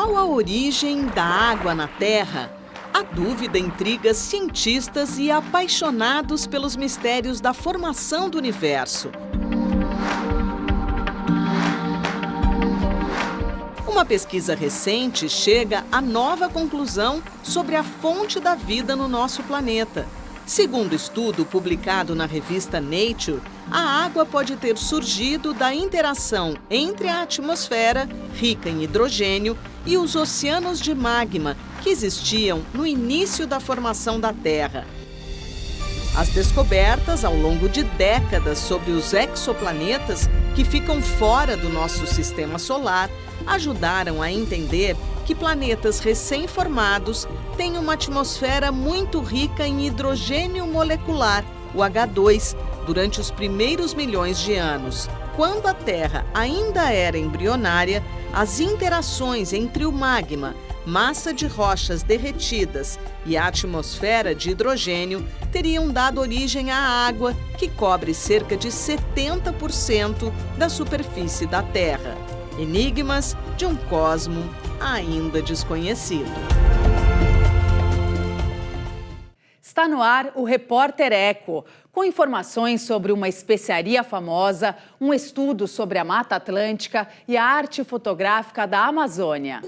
Qual a origem da água na Terra? A dúvida intriga cientistas e apaixonados pelos mistérios da formação do universo. Uma pesquisa recente chega a nova conclusão sobre a fonte da vida no nosso planeta. Segundo estudo publicado na revista Nature, a água pode ter surgido da interação entre a atmosfera, rica em hidrogênio, e os oceanos de magma, que existiam no início da formação da Terra. As descobertas ao longo de décadas sobre os exoplanetas que ficam fora do nosso sistema solar ajudaram a entender que planetas recém-formados têm uma atmosfera muito rica em hidrogênio molecular, o H2, durante os primeiros milhões de anos. Quando a Terra ainda era embrionária, as interações entre o magma, massa de rochas derretidas e a atmosfera de hidrogênio teriam dado origem à água, que cobre cerca de 70% da superfície da Terra. Enigmas de um cosmo ainda desconhecido. Está no ar o Repórter Eco, com informações sobre uma especiaria famosa, um estudo sobre a Mata Atlântica e a arte fotográfica da Amazônia.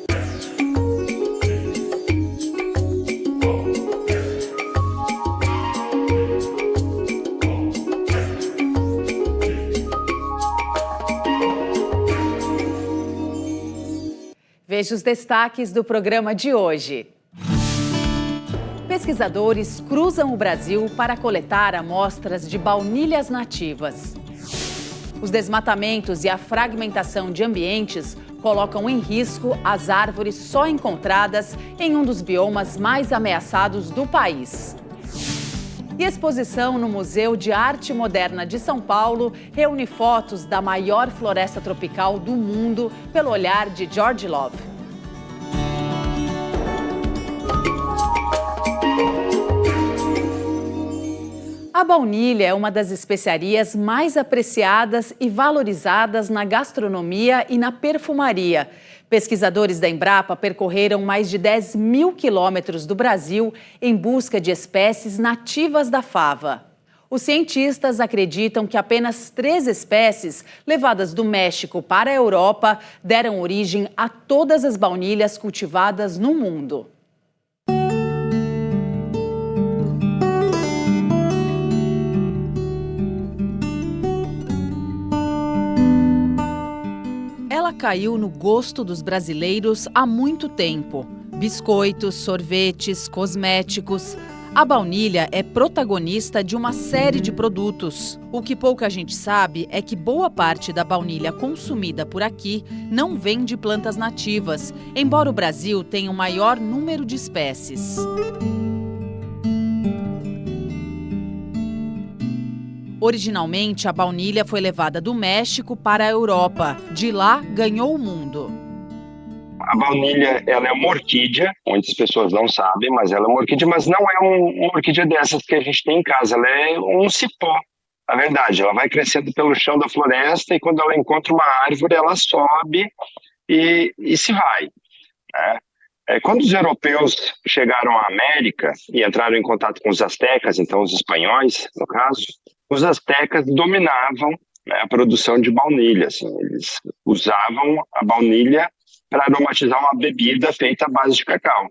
Veja os destaques do programa de hoje. Pesquisadores cruzam o Brasil para coletar amostras de baunilhas nativas. Os desmatamentos e a fragmentação de ambientes colocam em risco as árvores só encontradas em um dos biomas mais ameaçados do país. E exposição no Museu de Arte Moderna de São Paulo reúne fotos da maior floresta tropical do mundo pelo olhar de George Love. A baunilha é uma das especiarias mais apreciadas e valorizadas na gastronomia e na perfumaria. Pesquisadores da Embrapa percorreram mais de 10 mil quilômetros do Brasil em busca de espécies nativas da fava. Os cientistas acreditam que apenas 3 espécies, levadas do México para a Europa, deram origem a todas as baunilhas cultivadas no mundo. Ela caiu no gosto dos brasileiros há muito tempo. Biscoitos, sorvetes, cosméticos. A baunilha é protagonista de uma série de produtos. O que pouca gente sabe é que boa parte da baunilha consumida por aqui não vem de plantas nativas, embora o Brasil tenha o maior número de espécies. Originalmente, a baunilha foi levada do México para a Europa. De lá, ganhou o mundo. A baunilha, ela é uma orquídea, muitas pessoas não sabem, mas ela é uma orquídea, mas não é uma orquídea dessas que a gente tem em casa, ela é um cipó. Na verdade, ela vai crescendo pelo chão da floresta e quando ela encontra uma árvore, ela sobe e se vai, né? Quando os europeus chegaram à América e entraram em contato com os astecas, então os espanhóis, no caso, os astecas dominavam, né, a produção de baunilha. Assim, eles usavam a baunilha para aromatizar uma bebida feita à base de cacau.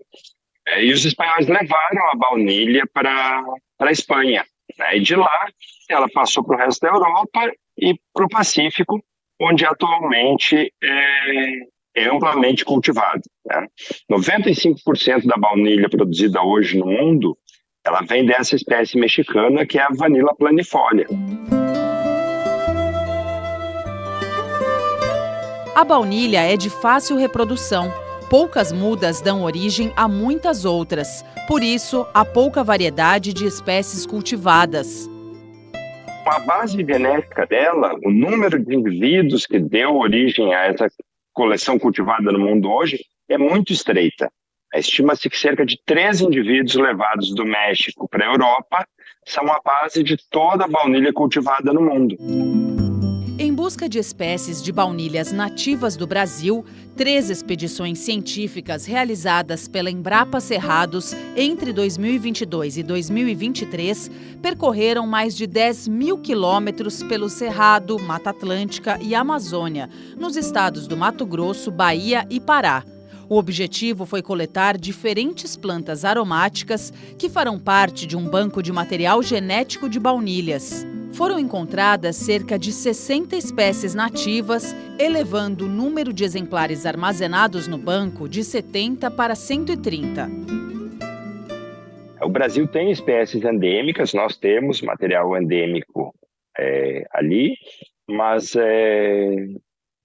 E os espanhóis levaram a baunilha para a Espanha, né, e de lá ela passou para o resto da Europa e para o Pacífico, onde atualmente é amplamente cultivado, né? 95% da baunilha produzida hoje no mundo, ela vem dessa espécie mexicana, que é a Vanilla planifolia. A baunilha é de fácil reprodução. Poucas mudas dão origem a muitas outras. Por isso, há pouca variedade de espécies cultivadas. A base genética dela, o número de indivíduos que deu origem a essa coleção cultivada no mundo hoje, é muito estreita. Estima-se que cerca de 3 indivíduos levados do México para a Europa são a base de toda a baunilha cultivada no mundo. Em busca de espécies de baunilhas nativas do Brasil, 3 expedições científicas realizadas pela Embrapa Cerrados entre 2022 e 2023 percorreram mais de 10.000 quilômetros pelo Cerrado, Mata Atlântica e Amazônia, nos estados do Mato Grosso, Bahia e Pará. O objetivo foi coletar diferentes plantas aromáticas que farão parte de um banco de material genético de baunilhas. Foram encontradas cerca de 60 espécies nativas, elevando o número de exemplares armazenados no banco de 70 para 130. O Brasil tem espécies endêmicas, nós temos material endêmico ali, mas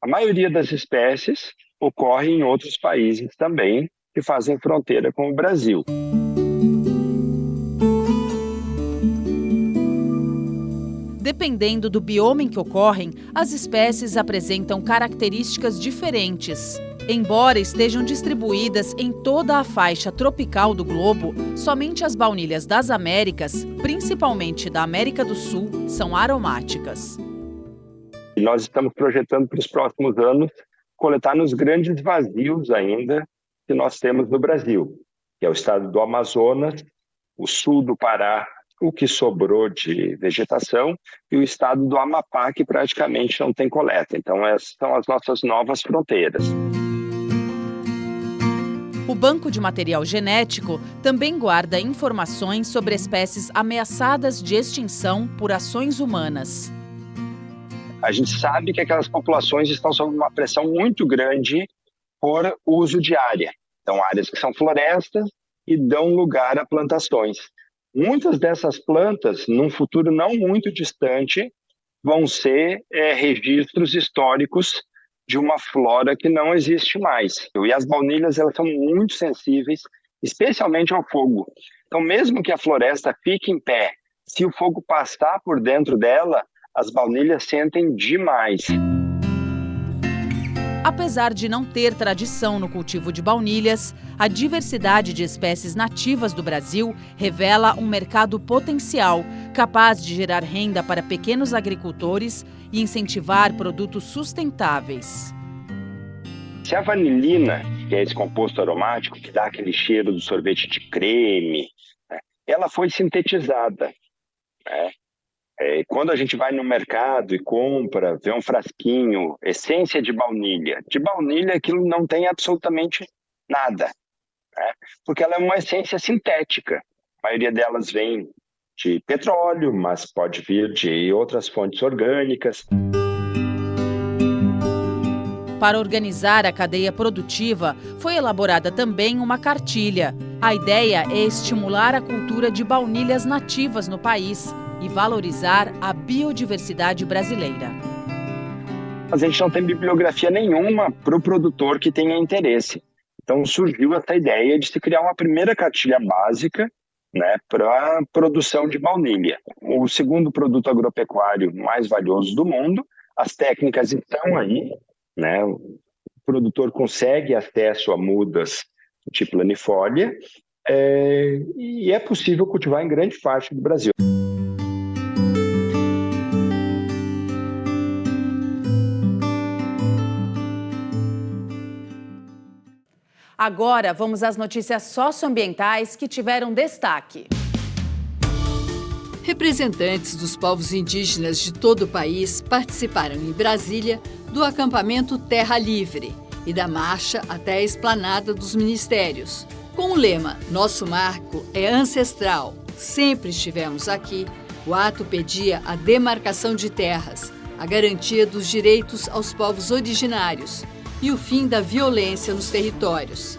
a maioria das espécies ocorre em outros países também que fazem fronteira com o Brasil. Dependendo do bioma em que ocorrem, as espécies apresentam características diferentes. Embora estejam distribuídas em toda a faixa tropical do globo, somente as baunilhas das Américas, principalmente da América do Sul, são aromáticas. Nós estamos projetando para os próximos anos coletar nos grandes vazios ainda que nós temos no Brasil, que é o estado do Amazonas, o sul do Pará, o que sobrou de vegetação, e o estado do Amapá, que praticamente não tem coleta. Então, essas são as nossas novas fronteiras. O Banco de Material Genético também guarda informações sobre espécies ameaçadas de extinção por ações humanas. A gente sabe que aquelas populações estão sob uma pressão muito grande por uso de área. Então, áreas que são florestas e dão lugar a plantações. Muitas dessas plantas, num futuro não muito distante, vão ser registros históricos de uma flora que não existe mais. E as baunilhas, elas são muito sensíveis, especialmente ao fogo. Então, mesmo que a floresta fique em pé, se o fogo passar por dentro dela, as baunilhas sentem demais. Apesar de não ter tradição no cultivo de baunilhas, a diversidade de espécies nativas do Brasil revela um mercado potencial, capaz de gerar renda para pequenos agricultores e incentivar produtos sustentáveis. Se a vanilina, que é esse composto aromático que dá aquele cheiro do sorvete de creme, ela foi sintetizada, quando a gente vai no mercado e compra, vê um frasquinho, essência de baunilha aquilo não tem absolutamente nada, porque ela é uma essência sintética. A maioria delas vem de petróleo, mas pode vir de outras fontes orgânicas. Para organizar a cadeia produtiva, foi elaborada também uma cartilha. A ideia é estimular a cultura de baunilhas nativas no país e valorizar a biodiversidade brasileira. A gente não tem bibliografia nenhuma para o produtor que tenha interesse. Então surgiu essa ideia de se criar uma primeira cartilha básica, para a produção de baunilha. O segundo produto agropecuário mais valioso do mundo, as técnicas estão aí, o produtor consegue acesso a mudas tipo lanifolia, e é possível cultivar em grande parte do Brasil. Agora, vamos às notícias socioambientais que tiveram destaque. Representantes dos povos indígenas de todo o país participaram em Brasília do acampamento Terra Livre e da marcha até a esplanada dos ministérios. Com o lema "Nosso marco é ancestral, sempre estivemos aqui", o ato pedia a demarcação de terras, a garantia dos direitos aos povos originários e o fim da violência nos territórios.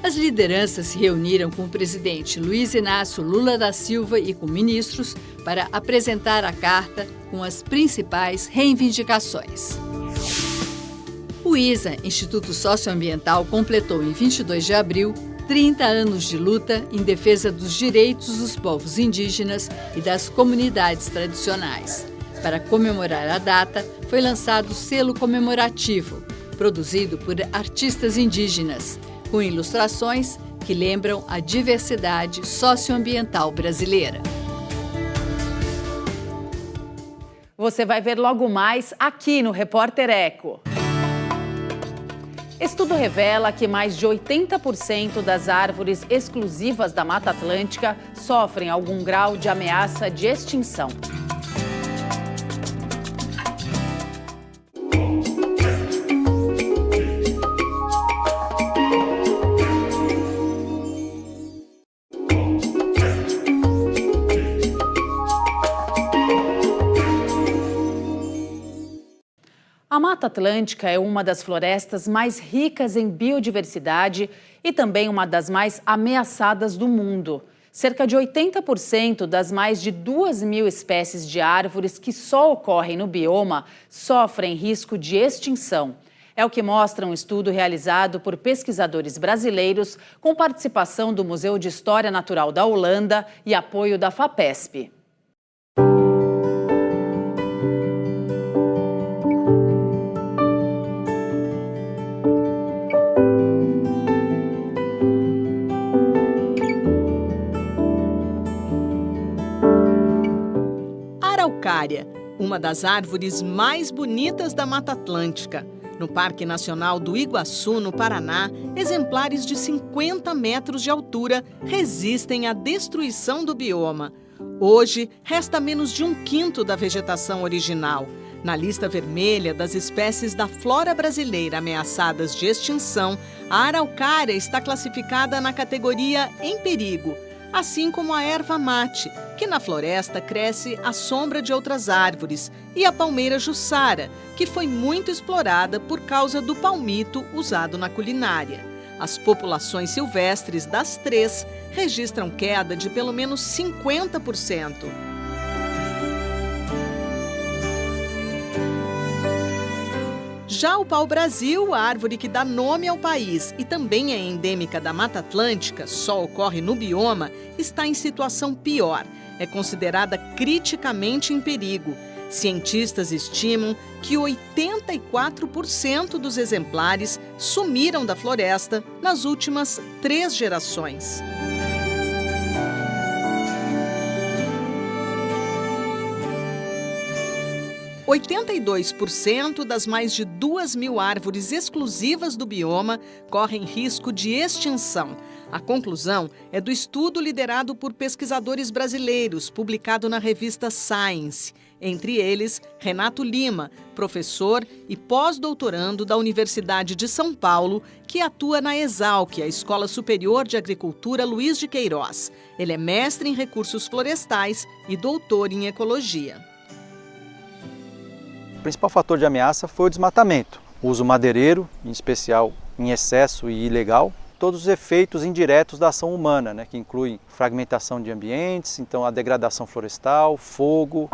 As lideranças se reuniram com o presidente Luiz Inácio Lula da Silva e com ministros para apresentar a carta com as principais reivindicações. O ISA, Instituto Socioambiental, completou em 22 de abril 30 anos de luta em defesa dos direitos dos povos indígenas e das comunidades tradicionais. Para comemorar a data, foi lançado o selo comemorativo, produzido por artistas indígenas, com ilustrações que lembram a diversidade socioambiental brasileira. Você vai ver logo mais aqui no Repórter Eco. Estudo revela que mais de 80% das árvores exclusivas da Mata Atlântica sofrem algum grau de ameaça de extinção. A Mata Atlântica é uma das florestas mais ricas em biodiversidade e também uma das mais ameaçadas do mundo. Cerca de 80% das mais de 2.000 espécies de árvores que só ocorrem no bioma sofrem risco de extinção. É o que mostra um estudo realizado por pesquisadores brasileiros com participação do Museu de História Natural da Holanda e apoio da FAPESP. Araucária, uma das árvores mais bonitas da Mata Atlântica. No Parque Nacional do Iguaçu, no Paraná, exemplares de 50 metros de altura resistem à destruição do bioma. Hoje, resta menos de 1/5 da vegetação original. Na lista vermelha das espécies da flora brasileira ameaçadas de extinção, a araucária está classificada na categoria em perigo, assim como a erva mate, que na floresta cresce à sombra de outras árvores, e a palmeira jussara, que foi muito explorada por causa do palmito usado na culinária. As populações silvestres das três registram queda de pelo menos 50%. Já o pau-brasil, a árvore que dá nome ao país e também é endêmica da Mata Atlântica, só ocorre no bioma, está em situação pior. É considerada criticamente em perigo. Cientistas estimam que 84% dos exemplares sumiram da floresta nas últimas 3 gerações. – 82% das mais de 2.000 árvores exclusivas do bioma correm risco de extinção. A conclusão é do estudo liderado por pesquisadores brasileiros, publicado na revista Science. Entre eles, Renato Lima, professor e pós-doutorando da Universidade de São Paulo, que atua na ESALQ, a Escola Superior de Agricultura Luiz de Queiroz. Ele é mestre em recursos florestais e doutor em ecologia. O principal fator de ameaça foi o desmatamento, o uso madeireiro, em especial em excesso e ilegal, todos os efeitos indiretos da ação humana, que incluem fragmentação de ambientes, então a degradação florestal, fogo.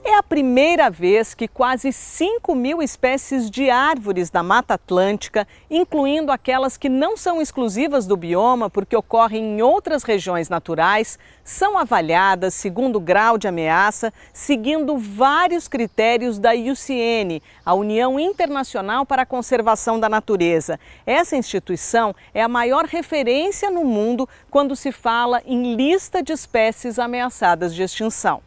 É a primeira vez que quase 5.000 espécies de árvores da Mata Atlântica, incluindo aquelas que não são exclusivas do bioma porque ocorrem em outras regiões naturais, são avaliadas segundo o grau de ameaça, seguindo vários critérios da IUCN, a União Internacional para a Conservação da Natureza. Essa instituição é a maior referência no mundo quando se fala em lista de espécies ameaçadas de extinção.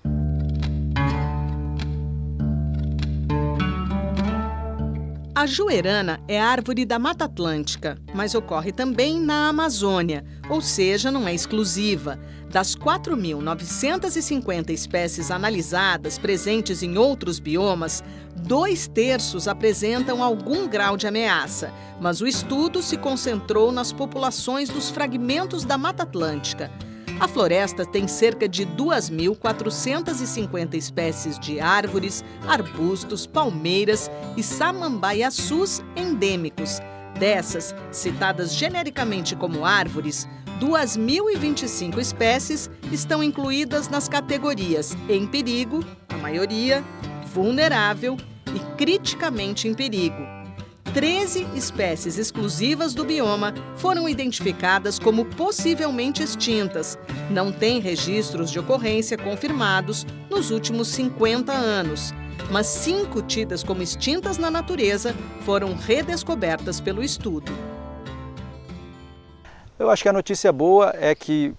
A juerana é árvore da Mata Atlântica, mas ocorre também na Amazônia, ou seja, não é exclusiva. Das 4.950 espécies analisadas presentes em outros biomas, 2/3 apresentam algum grau de ameaça, mas o estudo se concentrou nas populações dos fragmentos da Mata Atlântica. A floresta tem cerca de 2.450 espécies de árvores, arbustos, palmeiras e samambaiaçus endêmicos. Dessas, citadas genericamente como árvores, 2.025 espécies estão incluídas nas categorias em perigo, a maioria, vulnerável e criticamente em perigo. 13 espécies exclusivas do bioma foram identificadas como possivelmente extintas. Não tem registros de ocorrência confirmados nos últimos 50 anos, mas 5 tidas como extintas na natureza foram redescobertas pelo estudo. Eu acho que a notícia boa é que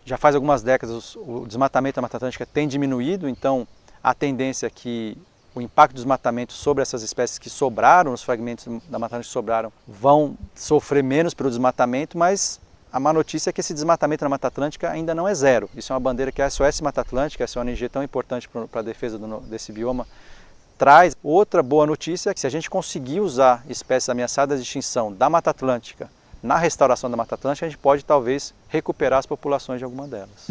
já faz algumas décadas o desmatamento da Mata Atlântica tem diminuído, então a tendência é que o impacto do desmatamento sobre essas espécies que sobraram, os fragmentos da Mata Atlântica que sobraram, vão sofrer menos pelo desmatamento, mas a má notícia é que esse desmatamento na Mata Atlântica ainda não é zero. Isso é uma bandeira que a SOS Mata Atlântica, essa ONG tão importante para a defesa desse bioma, traz. Outra boa notícia é que se a gente conseguir usar espécies ameaçadas de extinção da Mata Atlântica na restauração da Mata Atlântica, a gente pode talvez recuperar as populações de alguma delas.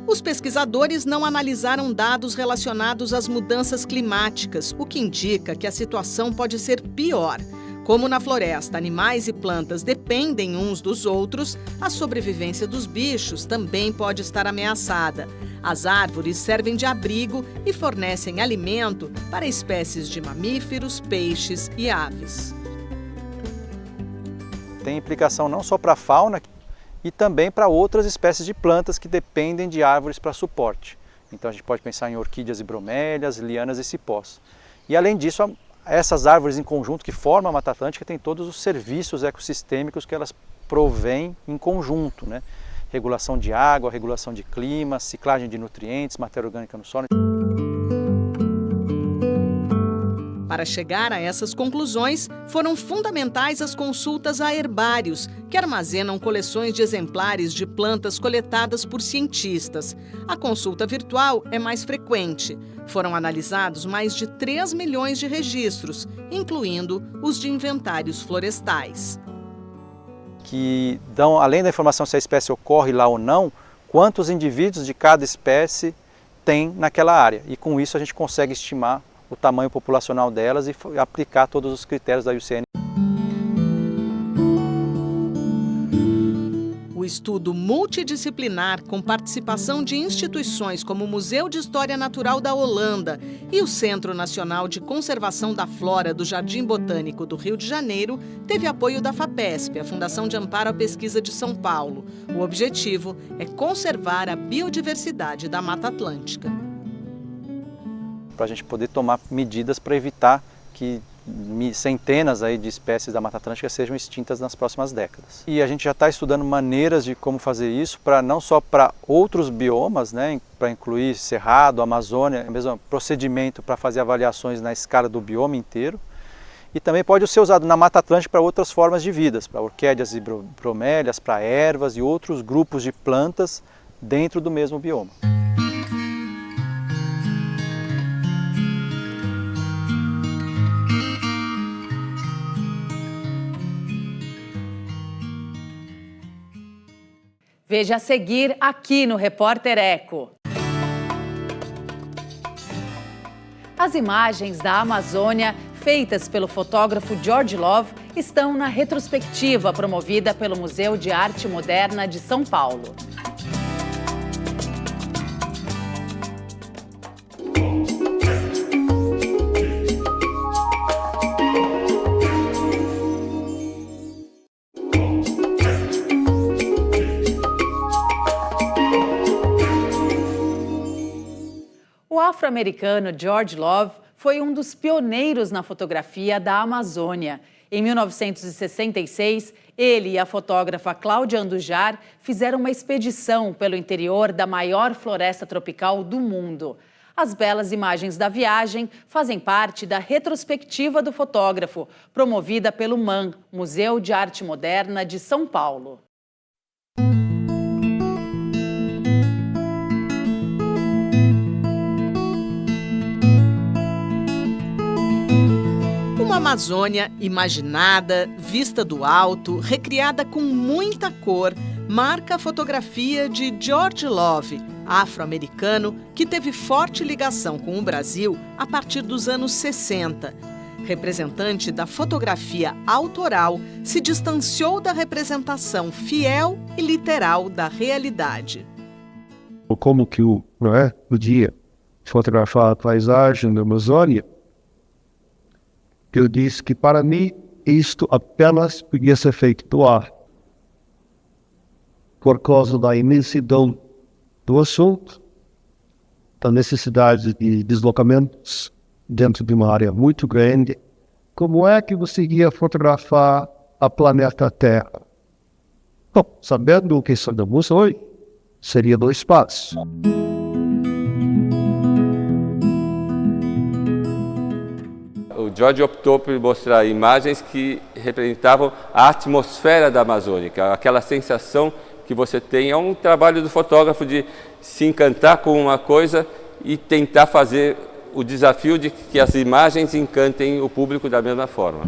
Os pesquisadores não analisaram dados relacionados às mudanças climáticas, o que indica que a situação pode ser pior. Como na floresta, animais e plantas dependem uns dos outros, a sobrevivência dos bichos também pode estar ameaçada. As árvores servem de abrigo e fornecem alimento para espécies de mamíferos, peixes e aves. Tem implicação não só para a fauna, e também para outras espécies de plantas que dependem de árvores para suporte. Então a gente pode pensar em orquídeas e bromélias, lianas e cipós. E além disso, essas árvores em conjunto que formam a Mata Atlântica têm todos os serviços ecossistêmicos que elas provêm em conjunto, né? Regulação de água, regulação de clima, ciclagem de nutrientes, matéria orgânica no solo. Para chegar a essas conclusões, foram fundamentais as consultas a herbários, que armazenam coleções de exemplares de plantas coletadas por cientistas. A consulta virtual é mais frequente. Foram analisados mais de 3 milhões de registros, incluindo os de inventários florestais. Que dão, além da informação se a espécie ocorre lá ou não, quantos indivíduos de cada espécie tem naquela área. E com isso a gente consegue estimar o tamanho populacional delas e aplicar todos os critérios da IUCN. O estudo multidisciplinar, com participação de instituições como o Museu de História Natural da Holanda e o Centro Nacional de Conservação da Flora do Jardim Botânico do Rio de Janeiro, teve apoio da FAPESP, a Fundação de Amparo à Pesquisa de São Paulo. O objetivo é conservar a biodiversidade da Mata Atlântica. Para a gente poder tomar medidas para evitar que centenas aí de espécies da Mata Atlântica sejam extintas nas próximas décadas. E a gente já está estudando maneiras de como fazer isso, para não só para outros biomas, né, para incluir Cerrado, Amazônia, o mesmo procedimento para fazer avaliações na escala do bioma inteiro, e também pode ser usado na Mata Atlântica para outras formas de vidas, para orquídeas e bromélias, para ervas e outros grupos de plantas dentro do mesmo bioma. Veja a seguir aqui no Repórter Eco. As imagens da Amazônia, feitas pelo fotógrafo George Love, estão na retrospectiva promovida pelo Museu de Arte Moderna de São Paulo. O afro-americano George Love foi um dos pioneiros na fotografia da Amazônia. Em 1966, ele e a fotógrafa Cláudia Andujar fizeram uma expedição pelo interior da maior floresta tropical do mundo. As belas imagens da viagem fazem parte da retrospectiva do fotógrafo, promovida pelo MAM, Museu de Arte Moderna de São Paulo. Uma Amazônia imaginada, vista do alto, recriada com muita cor, marca a fotografia de George Love, afro-americano que teve forte ligação com o Brasil a partir dos anos 60. Representante da fotografia autoral, se distanciou da representação fiel e literal da realidade. Como que eu podia fotografar a paisagem da Amazônia, eu disse que para mim isto apenas podia ser feito do ar, por causa da imensidão do assunto, da necessidade de deslocamentos dentro de uma área muito grande, como é que você ia fotografar a planeta Terra? Bom, sabendo o que sabemos hoje, seria no espaço. O George optou por mostrar imagens que representavam a atmosfera da Amazônia, aquela sensação que você tem. É um trabalho do fotógrafo de se encantar com uma coisa e tentar fazer o desafio de que as imagens encantem o público da mesma forma.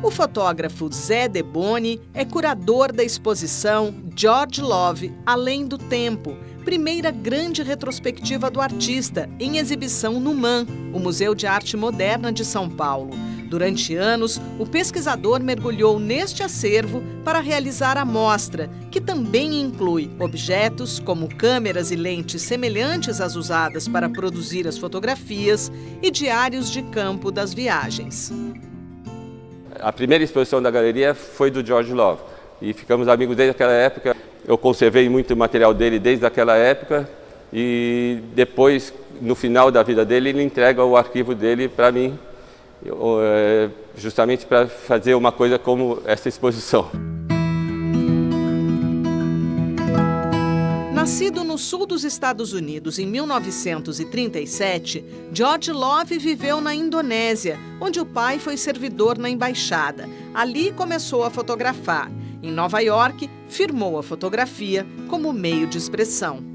O fotógrafo Zé Deboni é curador da exposição George Love Além do Tempo, primeira grande retrospectiva do artista, em exibição no MAM, o Museu de Arte Moderna de São Paulo. Durante anos, o pesquisador mergulhou neste acervo para realizar a mostra, que também inclui objetos como câmeras e lentes semelhantes às usadas para produzir as fotografias e diários de campo das viagens. A primeira exposição da galeria foi do George Love e ficamos amigos desde aquela época. Eu conservei muito material dele desde aquela época e depois, no final da vida dele, ele entrega o arquivo dele para mim, justamente para fazer uma coisa como essa exposição. Nascido no sul dos Estados Unidos em 1937, George Love viveu na Indonésia, onde o pai foi servidor na embaixada. Ali começou a fotografar. Em Nova York, firmou a fotografia como meio de expressão.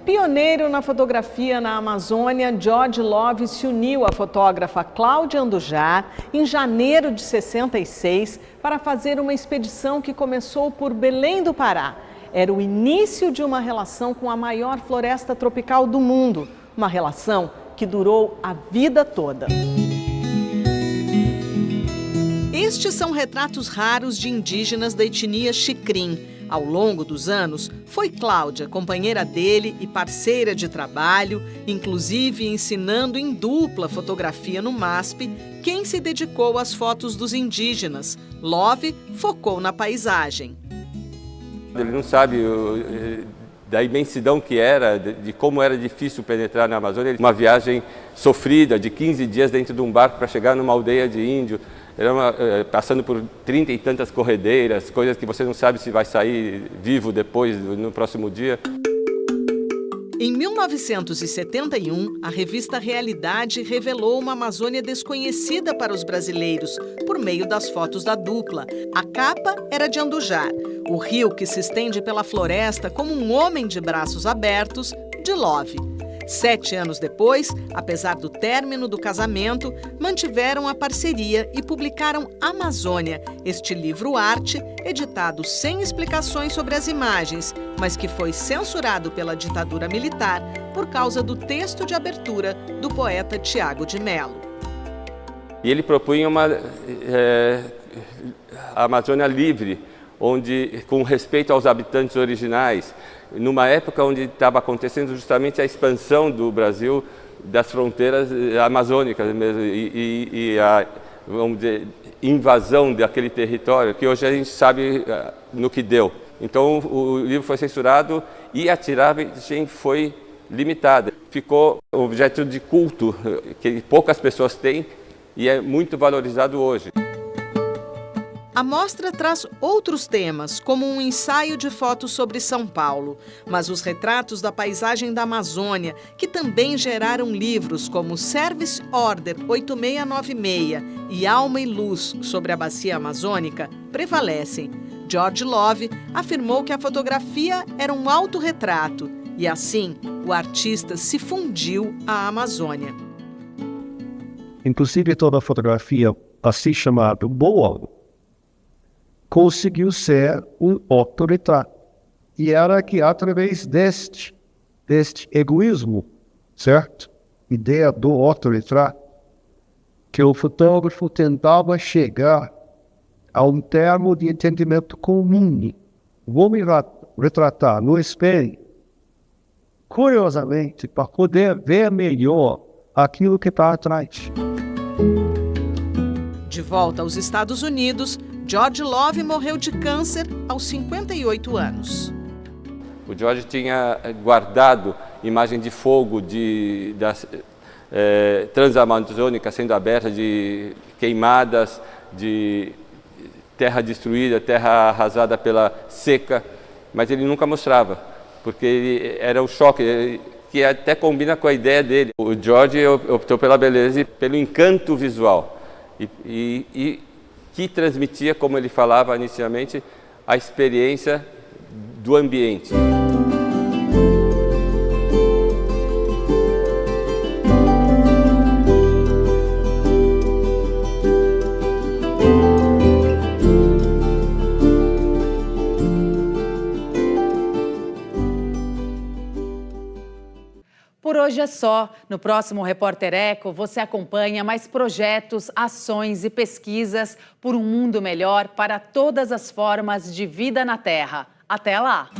Pioneiro na fotografia na Amazônia, George Love se uniu à fotógrafa Cláudia Andujar em janeiro de 66 para fazer uma expedição que começou por Belém do Pará. Era o início de uma relação com a maior floresta tropical do mundo, uma relação que durou a vida toda. Estes são retratos raros de indígenas da etnia Xikrin. Ao longo dos anos, foi Cláudia, companheira dele e parceira de trabalho, inclusive ensinando em dupla fotografia no MASP, quem se dedicou às fotos dos indígenas. Love focou na paisagem. Ele não sabe da imensidão que era, de como era difícil penetrar na Amazônia. Uma viagem sofrida de 15 dias dentro de um barco para chegar numa aldeia de índio. Passando por 30 e tantas corredeiras, coisas que você não sabe se vai sair vivo depois, no próximo dia. Em 1971, a revista Realidade revelou uma Amazônia desconhecida para os brasileiros, por meio das fotos da dupla. A capa era de Andujar, o rio que se estende pela floresta como um homem de braços abertos, de Love. 7 anos depois, apesar do término do casamento, mantiveram a parceria e publicaram Amazônia, este livro-arte, editado sem explicações sobre as imagens, mas que foi censurado pela ditadura militar por causa do texto de abertura do poeta Tiago de Mello. E ele propunha uma Amazônia livre, onde, com respeito aos habitantes originais, numa época onde estava acontecendo justamente a expansão do Brasil das fronteiras amazônicas mesmo, e a, vamos dizer, invasão daquele território, que hoje a gente sabe no que deu. Então o livro foi censurado e a tiragem foi limitada. Ficou um objeto de culto que poucas pessoas têm e é muito valorizado hoje. A mostra traz outros temas, como um ensaio de fotos sobre São Paulo, mas os retratos da paisagem da Amazônia, que também geraram livros como Service Order 8696 e Alma e Luz sobre a Bacia Amazônica, prevalecem. George Love afirmou que a fotografia era um autorretrato e, assim, o artista se fundiu à Amazônia. Inclusive, toda a fotografia, assim chamada boa, conseguiu ser um autorretrato. E era que através deste egoísmo, certo? Ideia do autorretrato, que o fotógrafo tentava chegar a um termo de entendimento comum. Vou me retratar no espelho, curiosamente, para poder ver melhor aquilo que está atrás. De volta aos Estados Unidos, George Love morreu de câncer aos 58 anos. O George tinha guardado imagem de fogo transamazônica sendo aberta, de queimadas, de terra destruída, terra arrasada pela seca, mas ele nunca mostrava, porque era o choque, que até combina com a ideia dele. O George optou pela beleza e pelo encanto visual, e que transmitia, como ele falava inicialmente, a experiência do ambiente. Por hoje é só. No próximo Repórter Eco, você acompanha mais projetos, ações e pesquisas por um mundo melhor para todas as formas de vida na Terra. Até lá!